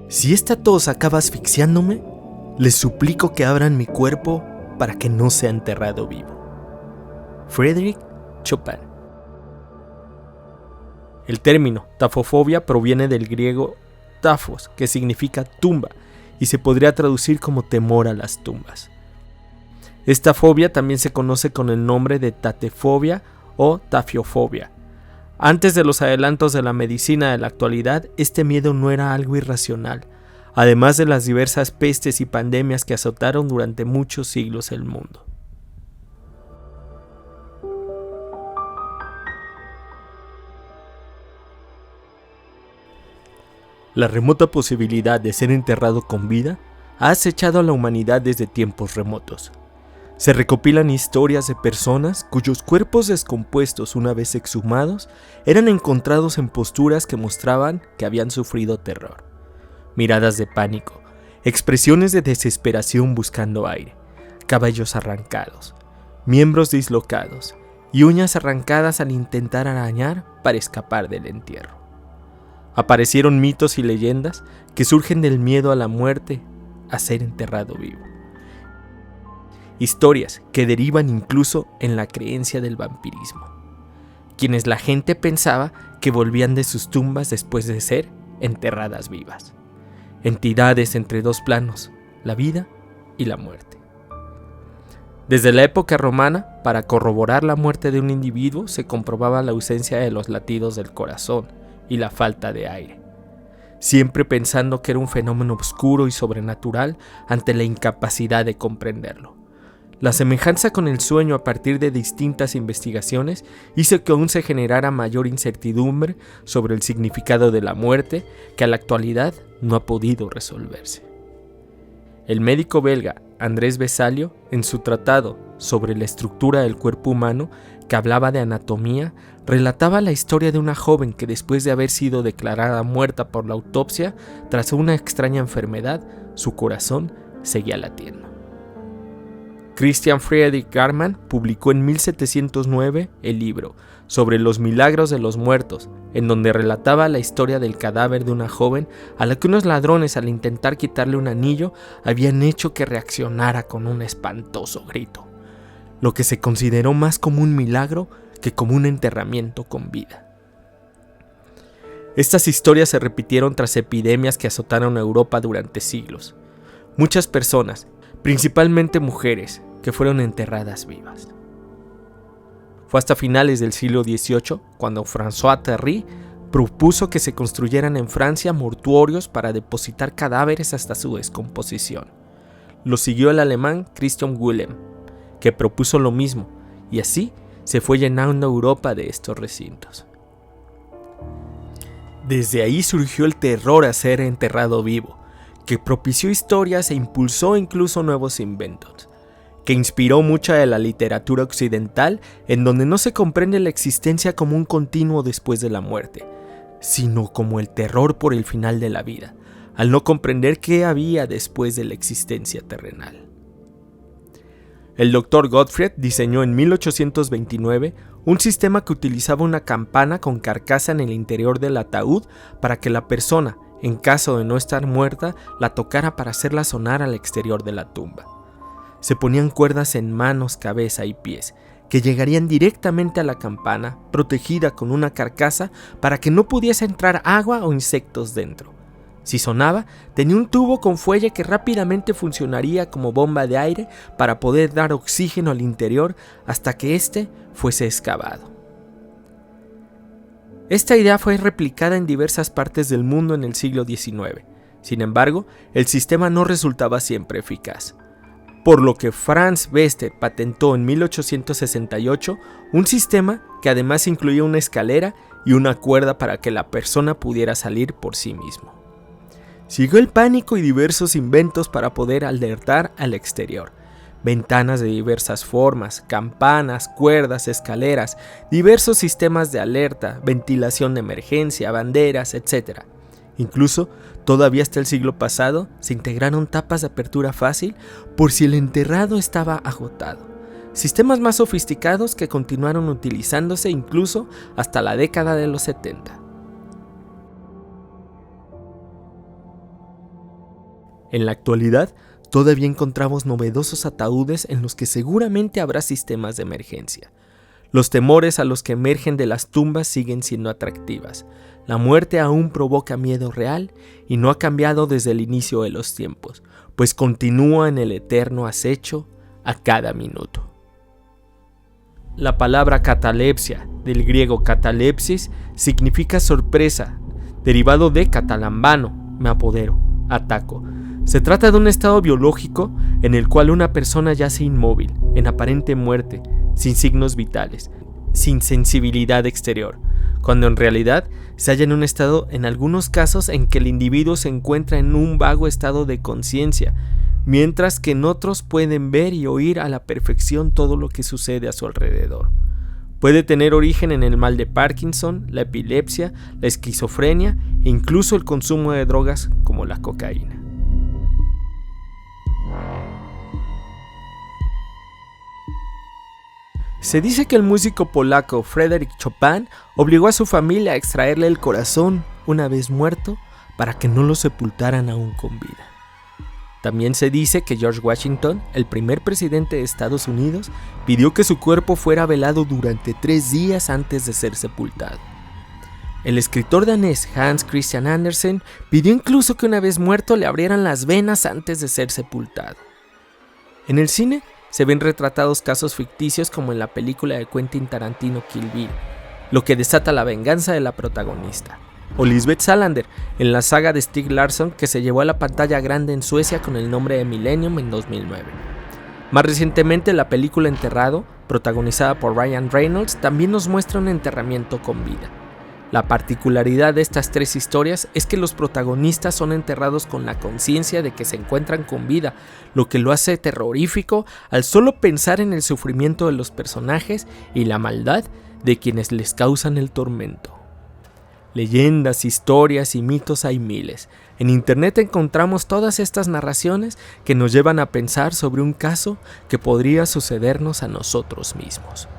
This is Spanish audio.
Si esta tos acaba asfixiándome, les suplico que abran mi cuerpo para que no sea enterrado vivo. Frédéric Chopin. El término tafofobia proviene del griego tafos, que significa tumba, y se podría traducir como temor a las tumbas. Esta fobia también se conoce con el nombre de tatefobia o tafiofobia. Antes de los adelantos de la medicina de la actualidad, este miedo no era algo irracional, además de las diversas pestes y pandemias que azotaron durante muchos siglos el mundo. La remota posibilidad de ser enterrado con vida ha acechado a la humanidad desde tiempos remotos. Se recopilan historias de personas cuyos cuerpos descompuestos, una vez exhumados, eran encontrados en posturas que mostraban que habían sufrido terror. Miradas de pánico, expresiones de desesperación buscando aire, cabellos arrancados, miembros dislocados y uñas arrancadas al intentar arañar para escapar del entierro. Aparecieron mitos y leyendas que surgen del miedo a la muerte, a ser enterrado vivo. Historias que derivan incluso en la creencia del vampirismo, quienes la gente pensaba que volvían de sus tumbas después de ser enterradas vivas. Entidades entre dos planos, la vida y la muerte. Desde la época romana, para corroborar la muerte de un individuo se comprobaba la ausencia de los latidos del corazón y la falta de aire, siempre pensando que era un fenómeno oscuro y sobrenatural ante la incapacidad de comprenderlo. La semejanza con el sueño a partir de distintas investigaciones hizo que aún se generara mayor incertidumbre sobre el significado de la muerte que a la actualidad no ha podido resolverse. El médico belga Andrés Vesalio, en su tratado sobre la estructura del cuerpo humano, que hablaba de anatomía, relataba la historia de una joven que después de haber sido declarada muerta por la autopsia, tras una extraña enfermedad, su corazón seguía latiendo. Christian Friedrich Garman publicó en 1709 el libro sobre los milagros de los muertos, en donde relataba la historia del cadáver de una joven a la que unos ladrones, al intentar quitarle un anillo, habían hecho que reaccionara con un espantoso grito, lo que se consideró más como un milagro que como un enterramiento con vida. Estas historias se repitieron tras epidemias que azotaron a Europa durante siglos. Muchas personas, principalmente mujeres, que fueron enterradas vivas. Fue hasta finales del siglo XVIII cuando François Terry propuso que se construyeran en Francia mortuorios para depositar cadáveres hasta su descomposición. Lo siguió el alemán Christian Wilhelm, que propuso lo mismo, y así se fue llenando Europa de estos recintos. Desde ahí surgió el terror a ser enterrado vivo, que propició historias e impulsó incluso nuevos inventos, que inspiró mucha de la literatura occidental, en donde no se comprende la existencia como un continuo después de la muerte, sino como el terror por el final de la vida, al no comprender qué había después de la existencia terrenal. El Dr. Gottfried diseñó en 1829 un sistema que utilizaba una campana con carcasa en el interior del ataúd para que la persona, en caso de no estar muerta, la tocara para hacerla sonar al exterior de la tumba. Se ponían cuerdas en manos, cabeza y pies, que llegarían directamente a la campana, protegida con una carcasa para que no pudiese entrar agua o insectos dentro. Si sonaba, tenía un tubo con fuelle que rápidamente funcionaría como bomba de aire para poder dar oxígeno al interior hasta que éste fuese excavado. Esta idea fue replicada en diversas partes del mundo en el siglo XIX. Sin embargo, el sistema no resultaba siempre eficaz, por lo que Franz Beste patentó en 1868 un sistema que además incluía una escalera y una cuerda para que la persona pudiera salir por sí mismo. Siguió el pánico y diversos inventos para poder alertar al exterior. Ventanas de diversas formas, campanas, cuerdas, escaleras, diversos sistemas de alerta, ventilación de emergencia, banderas, etc. Incluso, todavía hasta el siglo pasado, se integraron tapas de apertura fácil por si el enterrado estaba agotado. Sistemas más sofisticados que continuaron utilizándose incluso hasta la década de los 70. En la actualidad, todavía encontramos novedosos ataúdes en los que seguramente habrá sistemas de emergencia. Los temores a los que emergen de las tumbas siguen siendo atractivas. La muerte aún provoca miedo real y no ha cambiado desde el inicio de los tiempos, pues continúa en el eterno acecho a cada minuto. La palabra catalepsia, del griego catalepsis, significa sorpresa, derivado de catalambano, me apodero, ataco. Se trata de un estado biológico en el cual una persona yace inmóvil, en aparente muerte, sin signos vitales, sin sensibilidad exterior, cuando en realidad se halla en un estado, en algunos casos, en que el individuo se encuentra en un vago estado de conciencia, mientras que en otros pueden ver y oír a la perfección todo lo que sucede a su alrededor. Puede tener origen en el mal de Parkinson, la epilepsia, la esquizofrenia e incluso el consumo de drogas como la cocaína. Se dice que el músico polaco Frédéric Chopin obligó a su familia a extraerle el corazón una vez muerto para que no lo sepultaran aún con vida. También se dice que George Washington, el primer presidente de Estados Unidos, pidió que su cuerpo fuera velado durante 3 días antes de ser sepultado. El escritor danés Hans Christian Andersen pidió incluso que una vez muerto le abrieran las venas antes de ser sepultado. En el cine se ven retratados casos ficticios como en la película de Quentin Tarantino Kill Bill, lo que desata la venganza de la protagonista, o Lisbeth Salander en la saga de Stieg Larsson que se llevó a la pantalla grande en Suecia con el nombre de Millennium en 2009. Más recientemente la película Enterrado, protagonizada por Ryan Reynolds, también nos muestra un enterramiento con vida. La particularidad de estas 3 historias es que los protagonistas son enterrados con la conciencia de que se encuentran con vida, lo que lo hace terrorífico al solo pensar en el sufrimiento de los personajes y la maldad de quienes les causan el tormento. Leyendas, historias y mitos hay miles. En internet encontramos todas estas narraciones que nos llevan a pensar sobre un caso que podría sucedernos a nosotros mismos.